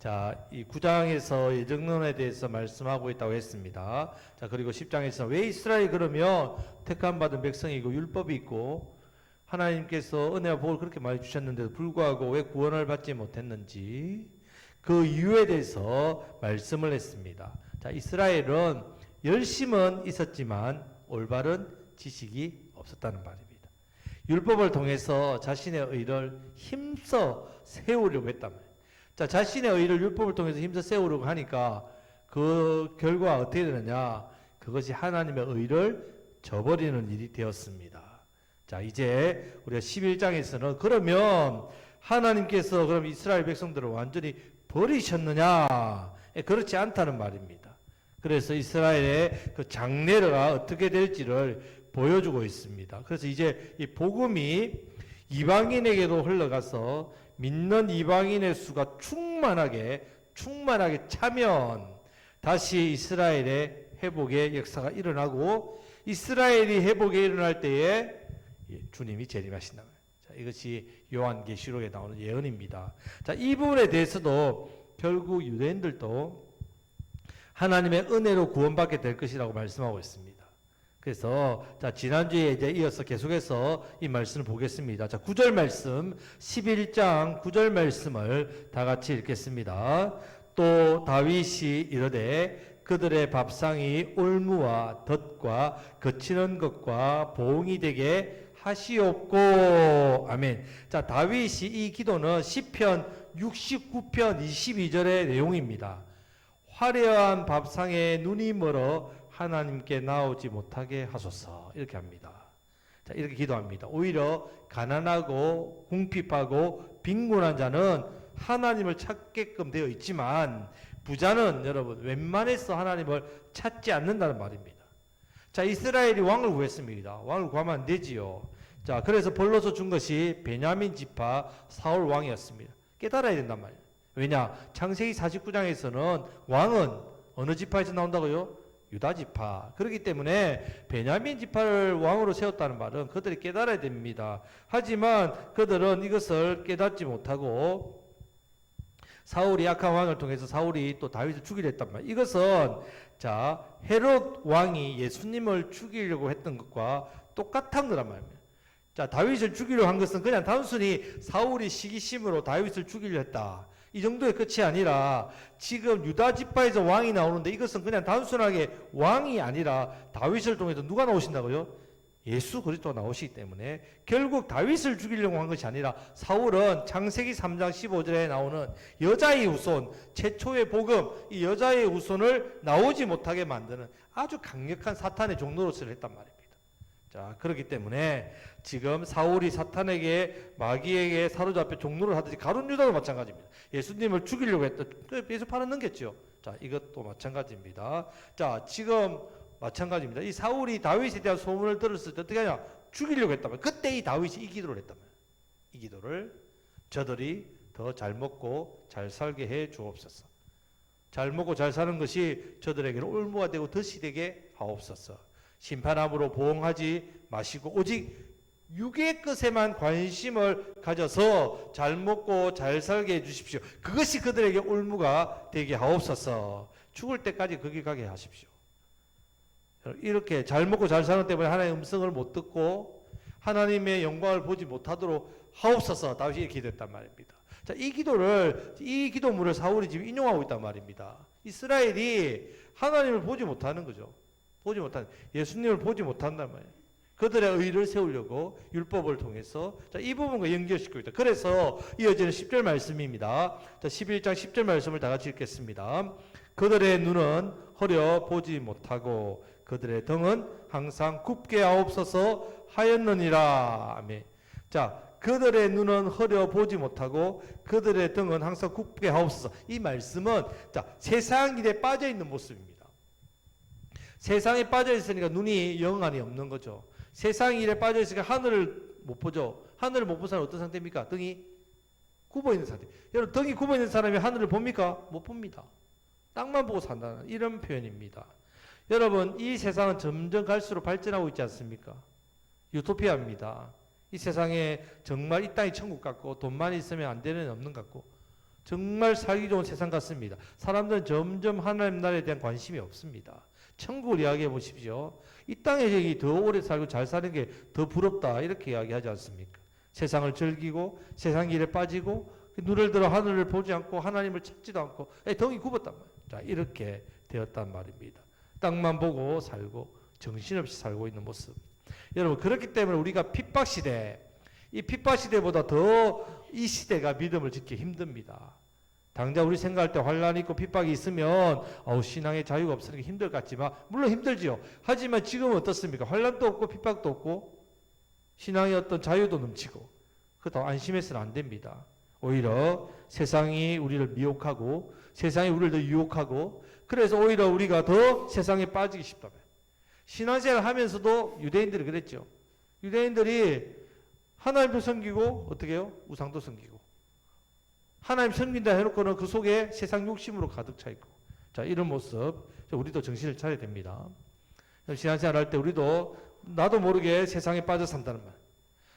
자, 이 9장에서 예정론에 대해서 말씀하고 있다고 했습니다. 자, 그리고 10장에서 왜 이스라엘이 그러면 택함 받은 백성이고 율법이 있고 하나님께서 은혜와 복을 그렇게 많이 주셨는데도 불구하고 왜 구원을 받지 못했는지 그 이유에 대해서 말씀을 했습니다. 자, 이스라엘은 열심은 있었지만 올바른 지식이 없었다는 말입니다. 율법을 통해서 자신의 의를 힘써 세우려고 했단 말이에요. 자, 자신의 의를 율법을 통해서 힘써 세우려고 하니까 그 결과가 어떻게 되느냐? 그것이 하나님의 의를 저버리는 일이 되었습니다. 자, 이제 우리가 11장에서는 그러면 하나님께서 그럼 이스라엘 백성들을 완전히 버리셨느냐? 그렇지 않다는 말입니다. 그래서 이스라엘의 그 장래가 어떻게 될지를 보여주고 있습니다. 그래서 이제 이 복음이 이방인에게도 흘러가서 믿는 이방인의 수가 충만하게 차면 다시 이스라엘의 회복의 역사가 일어나고 이스라엘이 회복에 일어날 때에 주님이 재림하신다. 자, 이것이 요한계시록에 나오는 예언입니다. 자, 이 부분에 대해서도 결국 유대인들도 하나님의 은혜로 구원받게 될 것이라고 말씀하고 있습니다. 그래서 자, 지난주에 이제 이어서 계속해서 이 말씀을 보겠습니다. 자, 9절 말씀 11장 9절 말씀을 다 같이 읽겠습니다. 또 다윗이 이르되 그들의 밥상이 올무와 덫과 거치는 것과 보응이 되게 하시옵고. 아멘. 자, 다윗이 이 기도는 시편 69편 22절의 내용입니다. 화려한 밥상에 눈이 멀어 하나님께 나오지 못하게 하소서. 이렇게 합니다. 자, 이렇게 기도합니다. 오히려 가난하고 궁핍하고 빈곤한 자는 하나님을 찾게끔 되어 있지만 부자는 여러분 웬만해서 하나님을 찾지 않는다는 말입니다. 자, 이스라엘이 왕을 구했습니다. 왕을 구하면 안 되지요. 자, 그래서 벌로서 준 것이 베냐민 지파 사울 왕이었습니다. 깨달아야 된단 말이에요. 왜냐? 창세기 49장에서는 왕은 어느 지파에서 나온다고요? 유다 지파. 그렇기 때문에 베냐민 지파를 왕으로 세웠다는 말은 그들이 깨달아야 됩니다. 하지만 그들은 이것을 깨닫지 못하고 사울이 악한 왕을 통해서 사울이 또 다윗을 죽이려 했단 말이에요. 이것은 자, 헤롯 왕이 예수님을 죽이려고 했던 것과 똑같은 거란 말입니다. 자, 다윗을 죽이려고 한 것은 그냥 단순히 사울이 시기심으로 다윗을 죽이려 했다. 이 정도의 끝이 아니라 지금 유다 지파에서 왕이 나오는데 이것은 그냥 단순하게 왕이 아니라 다윗을 통해서 누가 나오신다고요? 예수 그리스도가 나오시기 때문에 결국 다윗을 죽이려고 한 것이 아니라 사울은 창세기 3장 15절에 나오는 여자의 후손, 최초의 복음, 이 여자의 후손을 나오지 못하게 만드는 아주 강력한 사탄의 종노릇을 했단 말입니다. 자, 그렇기 때문에 지금 사울이 사탄에게 마귀에게 사로잡혀 종노를 하듯이 가룟 유다도 마찬가지입니다. 예수님을 죽이려고 했던 예수파는 넘겼죠. 자, 이것도 마찬가지입니다. 자, 지금 마찬가지입니다. 이 사울이 다윗에 대한 소문을 들었을 때 어떻게 하냐? 죽이려고 했단 말이에요. 그때 이 다윗이 이 기도를 했단 말이에요. 이 기도를 저들이 더 잘 먹고 잘 살게 해 주옵소서. 잘 먹고 잘 사는 것이 저들에게는 올무가 되고 덫이 되게 하옵소서. 심판함으로 보응하지 마시고 오직 육의 것에만 관심을 가져서 잘 먹고 잘 살게 해주십시오. 그것이 그들에게 올무가 되게 하옵소서. 죽을 때까지 거기 가게 하십시오. 이렇게 잘 먹고 잘 사는 때문에 하나님의 음성을 못 듣고 하나님의 영광을 보지 못하도록 하옵소서. 다윗이 이렇게 기도했단 말입니다. 자, 이 기도문을 사울이 지금 인용하고 있단 말입니다. 이스라엘이 하나님을 보지 못하는 거죠. 예수님을 보지 못한단 말이에요. 그들의 의를 세우려고 율법을 통해서 자, 이 부분과 연결시키고 있다. 그래서 이어지는 10절 말씀입니다. 자, 11장 10절 말씀을 다 같이 읽겠습니다. 그들의 눈은 허려 보지 못하고 그들의 등은 항상 굽게 하옵소서 하였느니라. 아멘. 자, 그들의 눈은 허려 보지 못하고 그들의 등은 항상 굽게 하옵소서. 이 말씀은 자, 세상 일에 빠져 있는 모습입니다. 세상에 빠져 있으니까 눈이 영안이 없는 거죠. 세상 일에 빠져 있으니까 하늘을 못 보죠. 하늘을 못 본 사람은 어떤 상태입니까? 등이 굽어 있는 상태. 여러분, 등이 굽어 있는 사람이 하늘을 봅니까? 못 봅니다. 땅만 보고 산다는 이런 표현입니다. 여러분, 이 세상은 점점 갈수록 발전하고 있지 않습니까? 유토피아입니다. 이 세상에 정말 이 땅이 천국 같고 돈만 있으면 안 되는 없는 같고 정말 살기 좋은 세상 같습니다. 사람들은 점점 하나님 나라에 대한 관심이 없습니다. 천국을 이야기해 보십시오. 이 땅에 더 오래 살고 잘 사는 게 더 부럽다 이렇게 이야기하지 않습니까? 세상을 즐기고 세상 일에 빠지고 눈을 들어 하늘을 보지 않고 하나님을 찾지도 않고 덩이 굽었단 말이에요. 자, 이렇게 되었단 말입니다. 땅만 보고 살고 정신없이 살고 있는 모습. 여러분, 그렇기 때문에 우리가 핍박 시대, 이 핍박 시대보다 더 이 시대가 믿음을 짓기 힘듭니다. 당장 우리 생각할 때 환란이 있고 핍박이 있으면 신앙의 자유가 없으니까 힘들 것 같지만 물론 힘들지요. 하지만 지금은 어떻습니까? 환란도 없고 핍박도 없고 신앙의 어떤 자유도 넘치고 그렇다고 안심해서는 안 됩니다. 오히려 세상이 우리를 미혹하고 세상이 우리를 더 유혹하고 그래서 오히려 우리가 더 세상에 빠지기 쉽다면 신앙생활 하면서도 유대인들이 그랬죠. 유대인들이 하나님도 섬기고 어떻게 해요? 우상도 섬기고 하나님 섬긴다 해놓고는 그 속에 세상 욕심으로 가득 차 있고 자, 이런 모습 우리도 정신을 차려야 됩니다. 신앙생활 할 때 우리도 나도 모르게 세상에 빠져 산다는 말,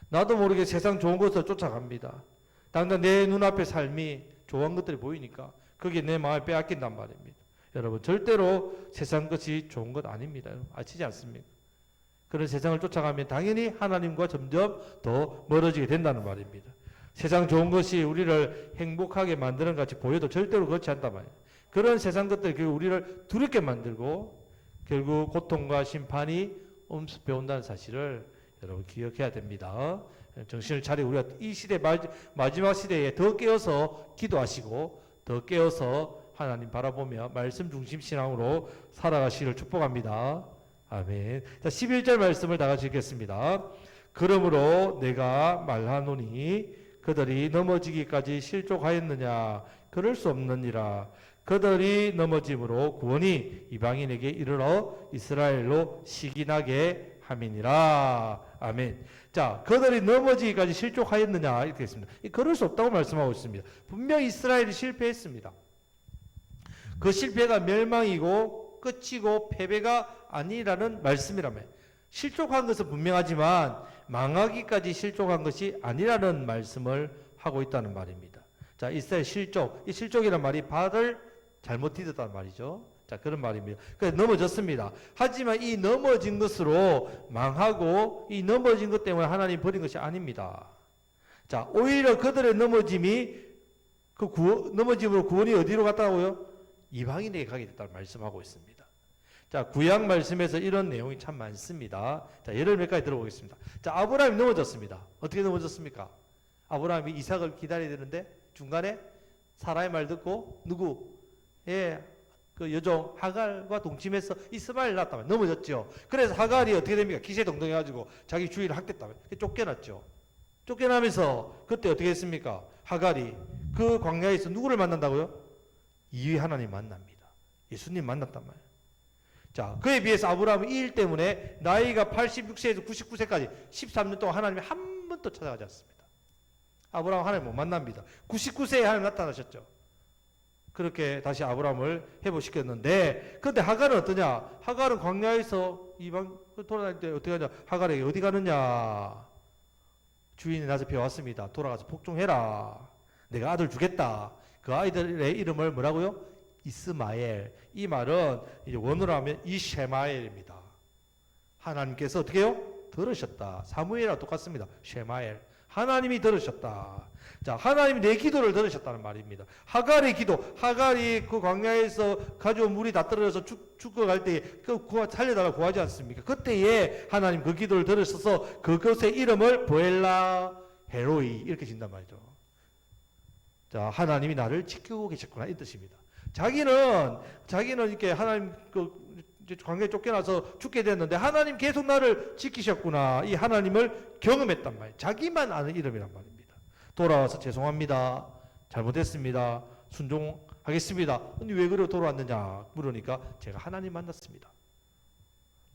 나도 모르게 세상 좋은 것을 쫓아갑니다. 당장 내 눈앞에 삶이 좋은 것들이 보이니까 그게 내 마음을 빼앗긴단 말입니다. 여러분, 절대로 세상 것이 좋은 것 아닙니다. 아시지 않습니까? 그런 세상을 쫓아가면 당연히 하나님과 점점 더 멀어지게 된다는 말입니다. 세상 좋은 것이 우리를 행복하게 만드는 것 같이 보여도 절대로 그렇지 않단 말이에요. 그런 세상 것들이 결국 우리를 두렵게 만들고 결국 고통과 심판이 엄습해 온다는 사실을 여러분 기억해야 됩니다. 정신을 차리고 우리가 이 시대 마지막 시대에 더 깨어서 기도하시고 더 깨어서 하나님 바라보며 말씀 중심 신앙으로 살아가시기를 축복합니다. 아멘. 자, 11절 말씀을 다 같이 읽겠습니다. 그러므로 내가 말하노니 그들이 넘어지기까지 실족하였느냐? 그럴 수 없느니라. 그들이 넘어짐으로 구원이 이방인에게 이르러 이스라엘로 시기나게 함이니라. 아멘. 자, 그들이 넘어지기까지 실족하였느냐? 이렇게 했습니다. 그럴 수 없다고 말씀하고 있습니다. 분명히 이스라엘이 실패했습니다. 그 실패가 멸망이고 끝이고 패배가 아니라는 말씀이라며. 실족한 것은 분명하지만 망하기까지 실족한 것이 아니라는 말씀을 하고 있다는 말입니다. 자, 이스라엘 실족. 이 실족이라는 말이 발을 잘못 디뎠다는 말이죠. 자, 그런 말입니다. 그래서 넘어졌습니다. 하지만 이 넘어진 것으로 망하고 이 넘어진 것 때문에 하나님 버린 것이 아닙니다. 자, 오히려 그들의 넘어짐이 넘어짐으로 구원이 어디로 갔다고요? 이방인에게 가게 됐다고 말씀하고 있습니다. 자, 구약 말씀에서 이런 내용이 참 많습니다. 자, 예를 몇 가지 들어보겠습니다. 자, 아브라함이 넘어졌습니다. 어떻게 넘어졌습니까? 아브라함이 이삭을 기다려야 되는데 중간에 사라의 말 듣고 그 여종 하갈과 동침해서 이스마엘 낳았다면 넘어졌죠. 그래서 하갈이 어떻게 됩니까? 기세동동해가지고 자기 주위를 학대했다면 쫓겨났죠. 쫓겨나면서 그때 어떻게 했습니까? 하갈이 그 광야에서 누구를 만난다고요? 이위 하나님 만납니다. 예수님 만났단 말이에요. 자, 그에 비해서 아브라함은 이 일 때문에 나이가 86세에서 99세까지 13년 동안 하나님이 한 번도 찾아가지 않습니다. 아브라함 하나님 못 만납니다. 99세에 하나님 나타나셨죠. 그렇게 다시 아브라함을 회복시켰는데, 근데 하갈은 어떠냐? 하갈은 광야에서 이방 돌아다닐 때 어떻게 하냐? 하갈에게 어디 가느냐? 주인이 나서 배웠습니다. 돌아가서 복종해라. 내가 아들 주겠다. 그 아이들의 이름을 뭐라고요? 이스마엘. 이 말은 이제 원어로 하면 이쉐마엘입니다. 하나님께서 어떻게 해요? 들으셨다. 사무엘이랑 똑같습니다. 쉐마엘. 하나님이 들으셨다. 자, 하나님이 내 기도를 들으셨다는 말입니다. 하갈의 기도, 하갈이 그 광야에서 가져온 물이 다 떨어져서 죽어갈 때에 살려달라고 구하지 않습니까? 그때에 하나님 그 기도를 들으셔서 그것의 이름을 보엘라 헤로이 이렇게 진단 말이죠. 자, 하나님이 나를 지키고 계셨구나 이 뜻입니다. 자기는 이렇게 하나님 광야에 쫓겨나서 죽게 됐는데 하나님 계속 나를 지키셨구나 이 하나님을 경험했단 말이에요. 자기만 아는 이름이란 말입니다. 돌아와서 죄송합니다. 잘못했습니다. 순종하겠습니다. 근데 왜 그래 돌아왔느냐 물으니까 제가 하나님 만났습니다.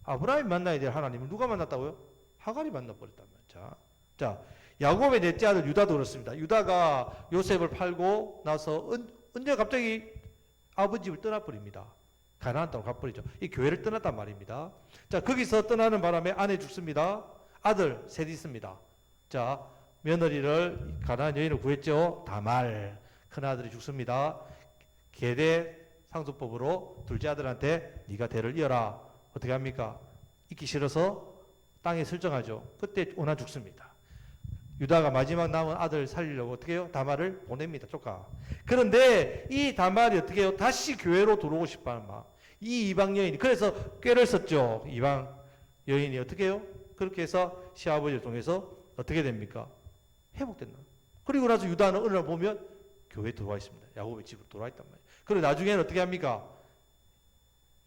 아브라함이 만나야 될 하나님을 누가 만났다고요? 하갈이 만나버렸단 말이죠. 자, 야곱의 넷째 아들 유다도 그렇습니다. 유다가 요셉을 팔고 나서 언제 갑자기 아버지 집을 떠나버립니다. 가나안 땅으로 가버리죠. 이 교회를 떠났단 말입니다. 자, 거기서 떠나는 바람에 아내 죽습니다. 아들 셋 있습니다. 자, 며느리를 가나안 여인을 구했죠. 다말. 큰아들이 죽습니다. 계대 상속법으로 둘째 아들한테 네가 대를 이어라. 어떻게 합니까? 있기 싫어서 땅에 설정하죠. 그때 오나 죽습니다. 유다가 마지막 남은 아들 살리려고 어떻게 해요? 다말을 보냅니다. 조카. 그런데 이 다말이 어떻게 해요? 다시 교회로 들어오고 싶어하는 마음. 이 이방 여인이 그래서 꾀를 썼죠. 이방 여인이 어떻게 해요? 그렇게 해서 시아버지를 통해서 어떻게 됩니까? 회복된다. 그리고 나서 유다는 어느 날 보면 교회에 들어와 있습니다. 야곱의 집으로 들어와 있단 말이에요. 그리고 나중에는 어떻게 합니까?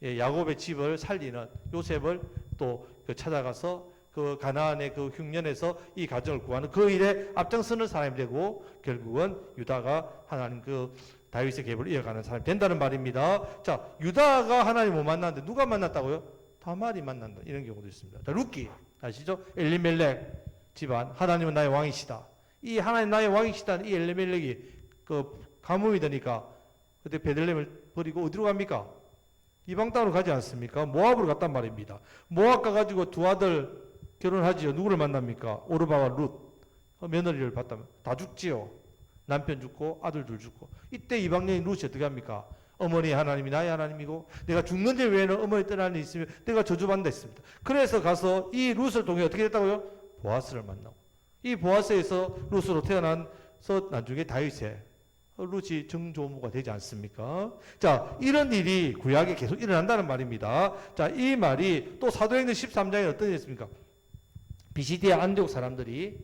예, 야곱의 집을 살리는 요셉을 또 찾아가서 그 가나안의 그 흉년에서 이 가정을 구하는 그 일에 앞장서는 사람이 되고 결국은 유다가 하나님 그 다윗의 계보를 이어가는 사람이 된다는 말입니다. 자, 유다가 하나님 못 만났는데 누가 만났다고요? 다말이 만난다. 이런 경우도 있습니다. 자, 룻기 아시죠? 엘리멜렉 집안 하나님은 나의 왕이시다. 이 하나님 나의 왕이시다는 이 엘리멜렉이 그 가뭄이 되니까 그때 베들레헴을 버리고 어디로 갑니까? 이방 땅으로 가지 않습니까? 모압으로 갔단 말입니다. 모압 가가지고 두 아들 결혼하지요. 누구를 만납니까? 오르바와 룻 며느리를 봤다면 다 죽지요. 남편 죽고 아들 둘 죽고. 이때 이방 여인 룻이 어떻게 합니까? 어머니 하나님이 나의 하나님이고 내가 죽는 데 외에는 어머니 떠나는 일 있으면 내가 저주받는다 했습니다. 그래서 가서 이 룻을 통해 어떻게 됐다고요? 보아스를 만나고 이 보아스에서 룻으로 태어나서 나중에 다윗의 룻이 정조모가 되지 않습니까? 자, 이런 일이 구약에 계속 일어난다는 말입니다. 자, 이 말이 또 사도행전 13장에 어떤 일이 있습니까? 비시디아 안디옥 사람들이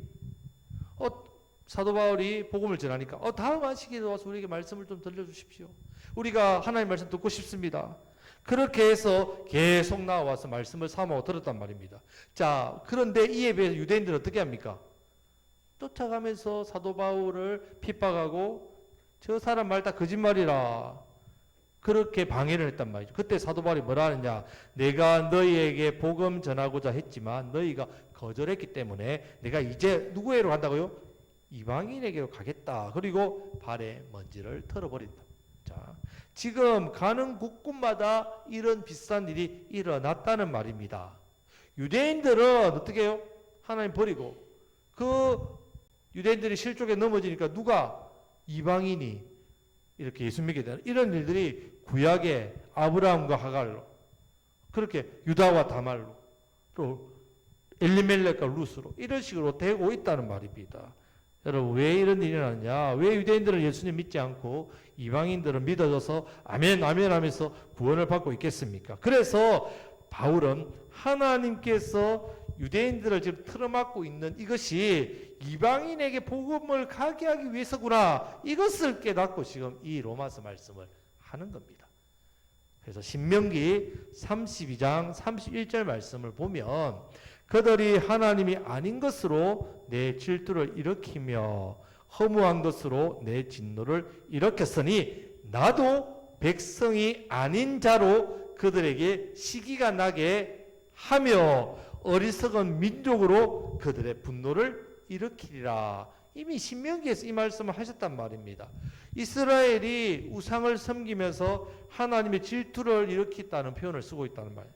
사도 바울이 복음을 전하니까 다음 안식일에 와서 우리에게 말씀을 좀 들려주십시오. 우리가 하나님 말씀 듣고 싶습니다. 그렇게 해서 계속 나와서 말씀을 사모하고 들었단 말입니다. 자, 그런데 이에 비해서 유대인들은 어떻게 합니까? 쫓아가면서 사도 바울을 핍박하고 저 사람 말 다 거짓말이라 그렇게 방해를 했단 말이죠. 그때 사도 바울이 뭐라 하느냐? 내가 너희에게 복음 전하고자 했지만 너희가 거절했기 때문에 내가 이제 누구에게로 간다고요? 이방인에게로 가겠다. 그리고 발에 먼지를 털어버린다. 자, 지금 가는 곳곳마다 이런 비슷한 일이 일어났다는 말입니다. 유대인들은 어떻게 해요? 하나님 버리고 그 유대인들이 실족에 넘어지니까 누가? 이방인이 이렇게 예수 믿게 되는 이런 일들이 구약의 아브라함과 하갈로 그렇게 유다와 다말로 또 엘리멜렉과 루스로 이런 식으로 되고 있다는 말입니다. 여러분 왜 이런 일이 일어나냐? 왜 유대인들은 예수님 믿지 않고 이방인들은 믿어져서 아멘 아멘 하면서 구원을 받고 있겠습니까? 그래서 바울은 하나님께서 유대인들을 지금 틀어막고 있는 이것이 이방인에게 복음을 가게 하기 위해서구나. 이것을 깨닫고 지금 이 로마서 말씀을 하는 겁니다. 그래서 신명기 32장 31절 말씀을 보면 그들이 하나님이 아닌 것으로 내 질투를 일으키며 허무한 것으로 내 진노를 일으켰으니 나도 백성이 아닌 자로 그들에게 시기가 나게 하며 어리석은 민족으로 그들의 분노를 일으키리라. 이미 신명기에서 이 말씀을 하셨단 말입니다. 이스라엘이 우상을 섬기면서 하나님의 질투를 일으켰다는 표현을 쓰고 있다는 말이에요.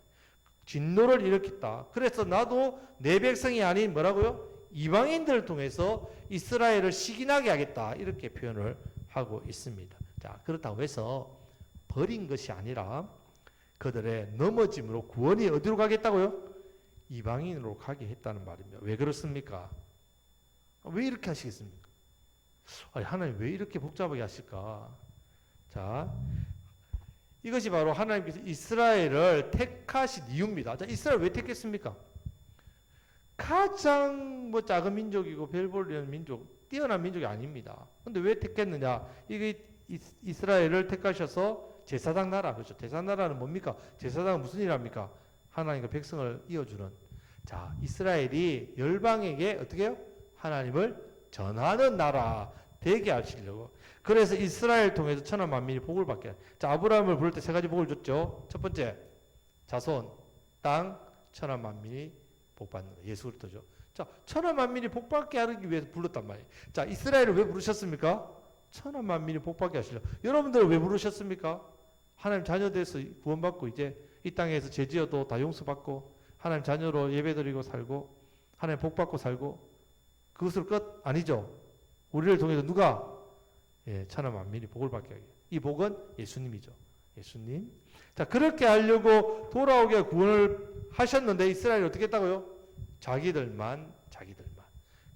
진노를 일으켰다. 그래서 나도 내 백성이 아닌 뭐라고요? 이방인들을 통해서 이스라엘을 시기나게 하겠다. 이렇게 표현을 하고 있습니다. 자, 그렇다고 해서 버린 것이 아니라 그들의 넘어짐으로 구원이 어디로 가겠다고요? 이방인으로 가게 했다는 말입니다. 왜 그렇습니까? 왜 이렇게 하시겠습니까? 아니, 하나님 왜 이렇게 복잡하게 하실까? 자, 이것이 바로 하나님께서 이스라엘을 택하신 이유입니다. 자, 이스라엘 왜 택했습니까? 가장 작은 민족이고 별 볼이는 민족, 뛰어난 민족이 아닙니다. 근데 왜 택했느냐? 이게 이스라엘을 택하셔서 제사장 나라, 그렇죠? 제사장 나라는 뭡니까? 제사장은 무슨 일 합니까? 하나님과 백성을 이어주는. 자, 이스라엘이 열방에게 어떻게 해요? 하나님을 전하는 나라 되게 하시려고. 그래서 이스라엘 통해서 천하 만민이 복을 받게. 자, 아브라함을 부를 때 세 가지 복을 줬죠. 첫 번째, 자손, 땅, 천하 만민이 복 받는 거. 예수 그리스도죠. 자, 천하 만민이 복 받게 하기 위해서 불렀단 말이에요. 자, 이스라엘을 왜 부르셨습니까? 천하 만민이 복 받게 하시려고. 여러분들은 왜 부르셨습니까? 하나님 자녀 돼서 구원받고 이제 이 땅에서 죄지어도 다 용서받고 하나님 자녀로 예배드리고 살고 하나님 복 받고 살고 그것으로 끝? 아니죠. 우리를 통해서 누가? 예, 천하 만민이 복을 받게 하게. 이 복은 예수님이죠. 예수님. 자, 그렇게 하려고 돌아오게 구원을 하셨는데 이스라엘이 어떻게 했다고요? 자기들만.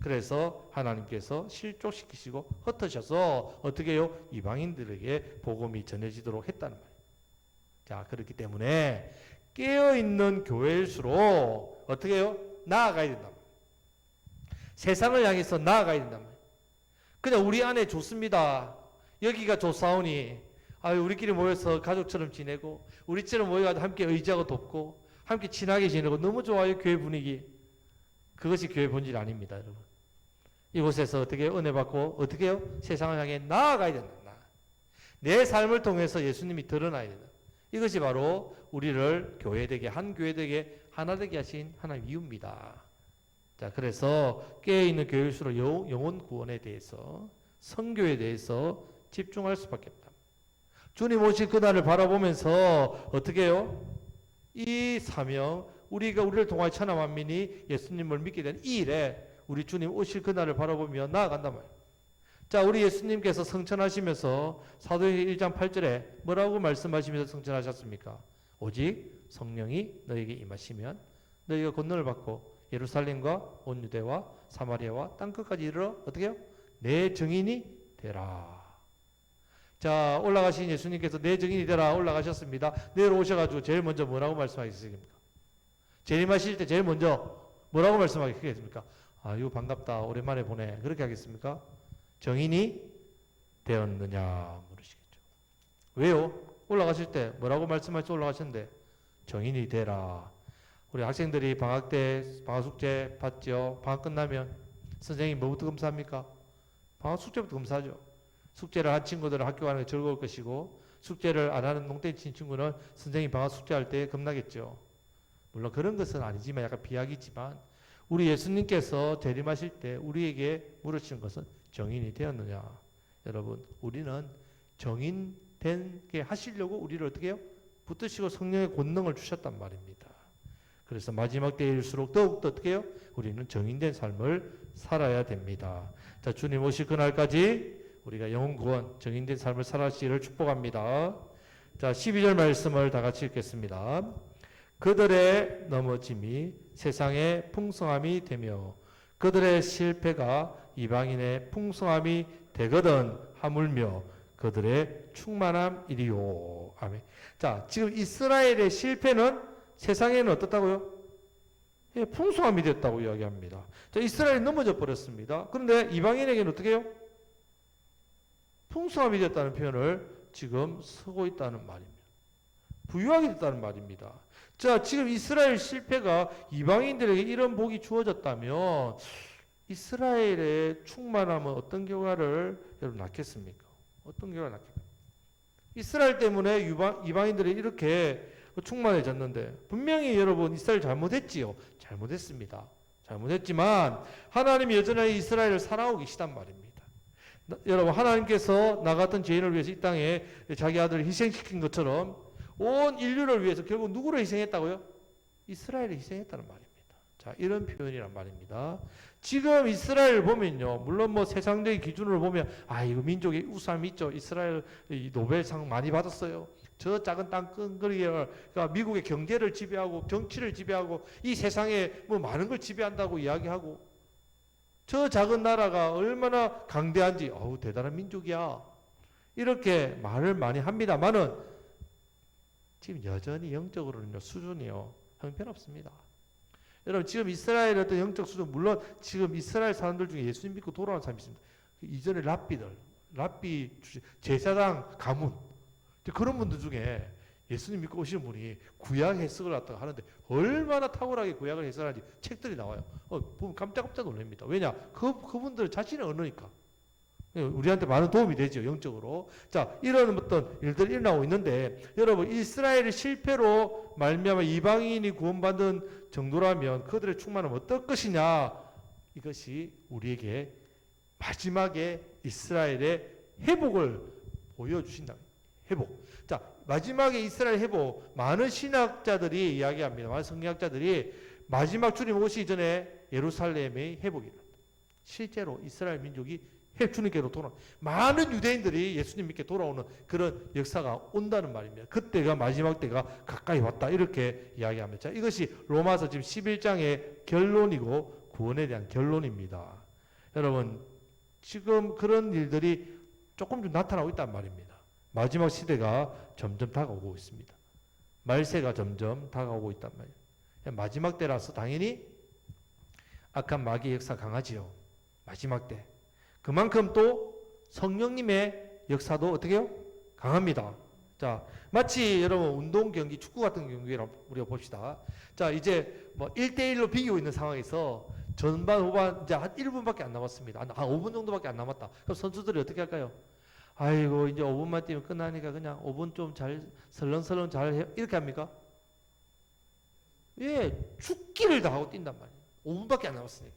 그래서 하나님께서 실족시키시고 흩으셔서 어떻게 해요? 이방인들에게 복음이 전해지도록 했다는 말이에요. 자, 그렇기 때문에 깨어있는 교회일수록 어떻게 해요? 나아가야 된단 말이에요. 세상을 향해서 나아가야 된단 말이에요. 그냥 우리 안에 좋습니다. 여기가 좋사오니 우리끼리 모여서 가족처럼 지내고 우리처럼 모여가지고 함께 의지하고 돕고 함께 친하게 지내고 너무 좋아요. 교회 분위기. 그것이 교회 본질 아닙니다, 여러분. 이곳에서 어떻게 은혜 받고 어떻게 해요? 세상을 향해 나아가야 된다. 내 삶을 통해서 예수님이 드러나야 된다. 이것이 바로 우리를 교회되게 한 교회되게 하나 되게 하신 하나님 이유입니다. 자, 그래서 깨어있는 교회일수록 영혼 구원에 대해서 성교에 대해서 집중할 수밖에 없다. 주님 오실 그날을 바라보면서 어떻게 해요? 이 사명, 우리를 통하여 천하 만민이 예수님을 믿게 된 이 일에 우리 주님 오실 그날을 바라보며 나아간단 말이에요. 자, 우리 예수님께서 성천하시면서 사도행전 1장 8절에 뭐라고 말씀하시면서 성천하셨습니까? 오직 성령이 너에게 임하시면 너희가 권능을 받고 예루살렘과 온 유대와 사마리아와 땅끝까지 이르러 어떻게 해요? 내 증인이 되라. 자, 올라가신 예수님께서 내 증인이 되라 올라가셨습니다. 내려오셔가지고 제일 먼저 뭐라고 말씀하셨습니까? 재림하실 때 제일 먼저 뭐라고 말씀하겠습니까? 이거 반갑다. 오랜만에 보네. 그렇게 하겠습니까? 정인이 되었느냐 물으시겠죠. 왜요? 올라가실 때 뭐라고 말씀하셔서 올라가셨는데 정인이 되라. 우리 학생들이 방학 때 방학 숙제 받죠. 방학 끝나면 선생님이 뭐부터 검사합니까? 방학 숙제부터 검사하죠. 숙제를 한 친구들은 학교 가는 게 즐거울 것이고 숙제를 안 하는 농땡이 친 친구는 선생님 방학 숙제할 때 겁나겠죠. 물론 그런 것은 아니지만 약간 비약이지만 우리 예수님께서 재림하실 때 우리에게 물으시는 것은 정인이 되었느냐. 여러분, 우리는 정인된 게 하시려고 우리를 어떻게 해요? 붙드시고 성령의 권능을 주셨단 말입니다. 그래서 마지막 때일수록 더욱더 어떻게 해요? 우리는 정인된 삶을 살아야 됩니다. 자, 주님 오실 그날까지 우리가 영혼 구원, 정인된 삶을 살아가시기를 축복합니다. 자, 12절 말씀을 다 같이 읽겠습니다. 그들의 넘어짐이 세상의 풍성함이 되며 그들의 실패가 이방인의 풍성함이 되거든 하물며 그들의 충만함이리요. 아멘. 자, 지금 이스라엘의 실패는 세상에는 어떻다고요? 예, 풍성함이 됐다고 이야기합니다. 자, 이스라엘이 넘어져 버렸습니다. 그런데 이방인에게는 어떻게 해요? 풍성함이 됐다는 표현을 지금 쓰고 있다는 말입니다. 부유하게 됐다는 말입니다. 자, 지금 이스라엘 실패가 이방인들에게 이런 복이 주어졌다면 이스라엘의 충만함은 어떤 결과를 여러분 낳겠습니까? 어떤 결과를 낳겠습니까? 이스라엘 때문에 이방인들이 이렇게 충만해졌는데 분명히 여러분 이스라엘 잘못했지요. 잘못했습니다. 잘못했지만 하나님이 여전히 이스라엘을 사랑하고 계시단 말입니다. 여러분, 하나님께서 나 같은 죄인을 위해서 이 땅에 자기 아들을 희생시킨 것처럼 온 인류를 위해서 결국 누구를 희생했다고요? 이스라엘을 희생했다는 말입니다. 자, 이런 표현이란 말입니다. 지금 이스라엘 보면요, 물론 뭐 세상적인 기준으로 보면 이거 민족의 우수함이 있죠. 이스라엘 노벨상 많이 받았어요. 저 작은 땅끈거리가 그러니까 미국의 경제를 지배하고 정치를 지배하고 이 세상에 뭐 많은 걸 지배한다고 이야기하고 저 작은 나라가 얼마나 강대한지 대단한 민족이야. 이렇게 말을 많이 합니다만은 지금 여전히 영적으로는 수준이요 형편없습니다. 여러분, 지금 이스라엘의 어떤 영적 수준, 물론 지금 이스라엘 사람들 중에 예수님 믿고 돌아온 사람이 있습니다. 이전에 랍비 제사장 가문 그런 분들 중에 예수님 믿고 오시는 분이 구약 해석을 갖다가 하는데 얼마나 탁월하게 구약을 해석하는지 책들이 나와요. 보면 깜짝깜짝 놀랍니다. 왜냐? 그분들 자신의 언어니까. 우리한테 많은 도움이 되죠, 영적으로. 자, 이런 어떤 일들이 일어나고 있는데, 여러분, 이스라엘의 실패로 말미암아 이방인이 구원받은 정도라면 그들의 충만은 어떨 것이냐? 이것이 우리에게 마지막에 이스라엘의 회복을 보여주신다. 회복. 자, 마지막에 이스라엘 회복, 많은 신학자들이 이야기합니다. 많은 성경학자들이 마지막 주님 오시기 전에 예루살렘의 회복이다. 실제로 이스라엘 민족이 주님께로 돌아. 많은 유대인들이 예수님 믿게 돌아오는 그런 역사가 온다는 말입니다. 그때가 마지막 때가 가까이 왔다 이렇게 이야기합니다. 자, 이것이 로마서 지금 11장의 결론이고 구원에 대한 결론입니다. 여러분 지금 그런 일들이 조금 좀 나타나고 있단 말입니다. 마지막 시대가 점점 다가오고 있습니다. 말세가 점점 다가오고 있단 말이에요. 마지막 때라서 당연히 악한 마귀의 역사 강하지요. 마지막 때. 그만큼 또 성령님의 역사도 어떻게 해요? 강합니다. 자, 마치 여러분 운동 경기, 축구 같은 경기를 우리가 봅시다. 자, 이제 뭐 1대1로 비기고 있는 상황에서 전반, 후반 이제 한 1분밖에 안 남았습니다. 한 5분 정도밖에 안 남았다. 그럼 선수들이 어떻게 할까요? 아이고, 이제 5분만 뛰면 끝나니까 그냥 5분 좀 잘, 설렁설렁 잘 해. 이렇게 합니까? 예, 죽기를 다 하고 뛴단 말이에요. 5분밖에 안 남았으니까.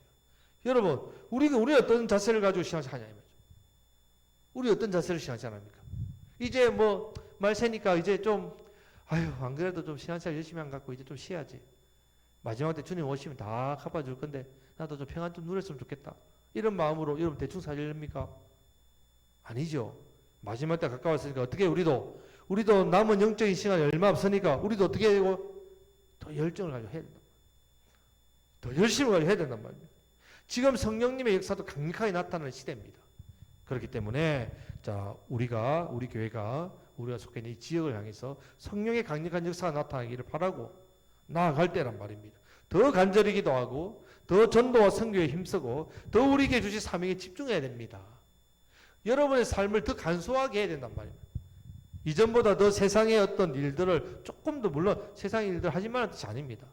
여러분, 우리 어떤 자세를 가지고 신앙생활 하냐, 이거죠. 우리 어떤 자세를 신앙생활 합니까? 이제 뭐, 말세니까 이제 좀, 아유, 안 그래도 좀 신앙생활 열심히 안 갖고 이제 좀 쉬어야지. 마지막 때 주님 오시면 다 갚아줄 건데, 나도 좀 평안 좀 누렸으면 좋겠다. 이런 마음으로 여러분 대충 살렵니까? 아니죠. 마지막 때 가까웠으니까 어떻게 우리도 남은 영적인 시간이 얼마 없으니까 우리도 어떻게 해야 되고, 더 열정을 가지고 해야 된다. 더 열심히 가지고 해야 된단 말이에요. 지금 성령님의 역사도 강력하게 나타나는 시대입니다. 그렇기 때문에 자 우리 교회가 우리가 속해 있는 이 지역을 향해서 성령의 강력한 역사가 나타나기를 바라고 나아갈 때란 말입니다. 더 간절히 기도하고 더 전도와 선교에 힘쓰고 더 우리에게 주신 사명에 집중해야 됩니다. 여러분의 삶을 더 간소하게 해야 된단 말입니다. 이전보다 더 세상의 어떤 일들을 조금 더 물론 세상의 일들 하지 말라는 뜻이 아닙니다.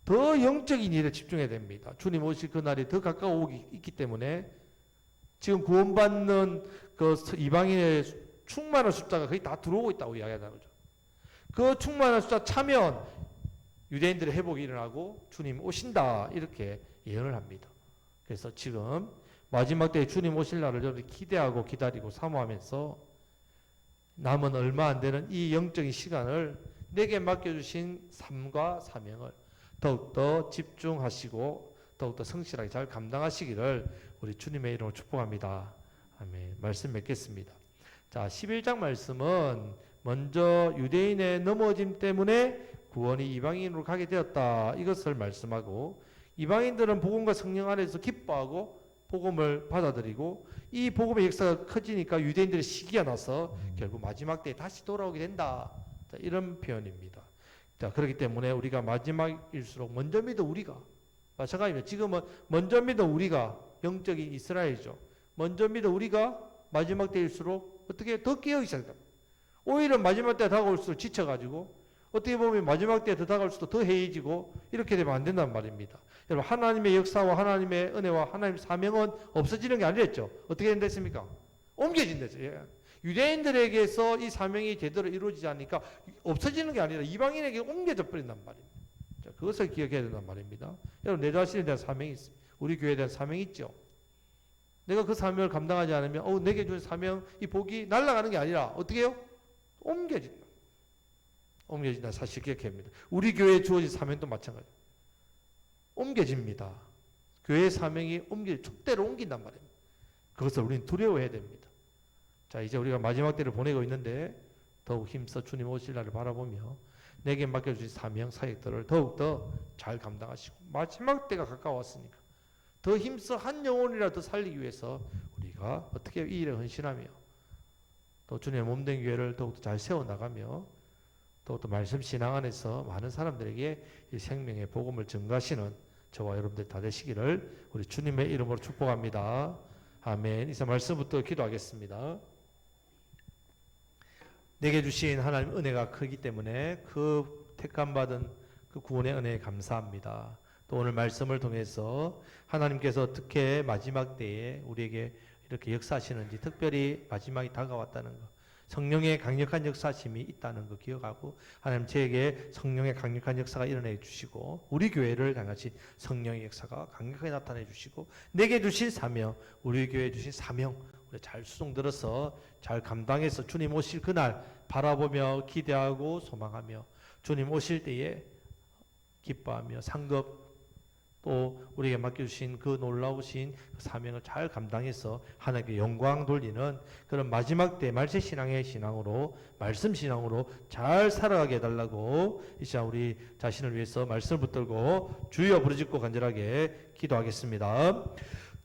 더 영적인 일에 집중해야 됩니다. 주님 오실 그날이 더 가까워 있기 때문에 지금 구원받는 그 이방인의 충만한 숫자가 거의 다 들어오고 있다고 이야기하는 거죠. 그 충만한 숫자 차면 유대인들의 회복이 일어나고 주님 오신다 이렇게 예언을 합니다. 그래서 지금 마지막 때에 주님 오실 날을 여러분이 기대하고 기다리고 사모하면서 남은 얼마 안 되는 이 영적인 시간을 내게 맡겨주신 삶과 사명을 더욱더 집중하시고 더욱더 성실하게 잘 감당하시기를 우리 주님의 이름으로 축복합니다. 아멘. 말씀 맺겠습니다. 자, 11장 말씀은 먼저 유대인의 넘어짐 때문에 구원이 이방인으로 가게 되었다. 이것을 말씀하고 이방인들은 복음과 성령 안에서 기뻐하고 복음을 받아들이고 이 복음의 역사가 커지니까 유대인들의 시기가 나서 결국 마지막 때에 다시 돌아오게 된다. 자, 이런 표현입니다. 자, 그렇기 때문에 우리가 마지막일수록 먼저 믿어 우리가 마찬가지입니다. 지금은 먼저 믿어 우리가 영적인 이스라엘이죠. 먼저 믿어 우리가 마지막 때일수록 어떻게 더 깨어있기 시작합니다. 오히려 마지막 때가 다가올수록 지쳐가지고 어떻게 보면 마지막 때에 더 다가올수록 더 해이해지고 이렇게 되면 안 된단 말입니다. 여러분 하나님의 역사와 하나님의 은혜와 하나님의 사명은 없어지는 게 아니랬죠. 어떻게 된댔습니까? 옮겨진댔어요. 예. 유대인들에게서 이 사명이 제대로 이루어지지 않으니까 없어지는 게 아니라 이방인에게 옮겨져 버린단 말입니다. 자, 그것을 기억해야 된단 말입니다. 여러분 내 자신에 대한 사명이 있습니다. 우리 교회에 대한 사명이 있죠. 내가 그 사명을 감당하지 않으면 내게 준 사명 이 복이 날아가는 게 아니라 어떻게 해요? 옮겨진다. 옮겨진다 사실 기억해야 합니다. 우리 교회에 주어진 사명도 마찬가지입니다. 옮겨집니다. 교회의 사명이 촉대로 옮긴단 말입니다. 그것을 우리는 두려워해야 됩니다. 자, 이제 우리가 마지막 때를 보내고 있는데 더욱 힘써 주님 오실 날을 바라보며 내게 맡겨주신 사명, 사역들을 더욱더 잘 감당하시고 마지막 때가 가까웠으니까 더 힘써 한 영혼이라도 살리기 위해서 우리가 어떻게 이 일에 헌신하며 또 주님의 몸된 교회를 더욱더 잘 세워나가며 또 말씀 신앙 안에서 많은 사람들에게 이 생명의 복음을 증가하시는 저와 여러분들 다 되시기를 우리 주님의 이름으로 축복합니다. 아멘. 이제 말씀부터 기도하겠습니다. 내게 주신 하나님 은혜가 크기 때문에 그 택함받은 그 구원의 은혜에 감사합니다. 또 오늘 말씀을 통해서 하나님께서 어떻게 마지막 때에 우리에게 이렇게 역사하시는지 특별히 마지막이 다가왔다는 것 성령의 강력한 역사심이 있다는 거 기억하고 하나님 저에게 성령의 강력한 역사가 일어나 주시고 우리 교회를 향하신 성령의 역사가 강력하게 나타내 주시고 내게 주신 사명 우리 교회에 주신 사명 우리 잘 수송들어서 잘 감당해서 주님 오실 그날 바라보며 기대하고 소망하며 주님 오실 때에 기뻐하며 상급 또 우리에게 맡겨주신 그 놀라우신 그 사명을 잘 감당해서 하나님께 영광 돌리는 그런 마지막 때 말세 신앙의 신앙으로 말씀 신앙으로 잘 살아가게 해달라고 이 시간 우리 자신을 위해서 말씀을 붙들고 주여 부르짖고 간절하게 기도하겠습니다.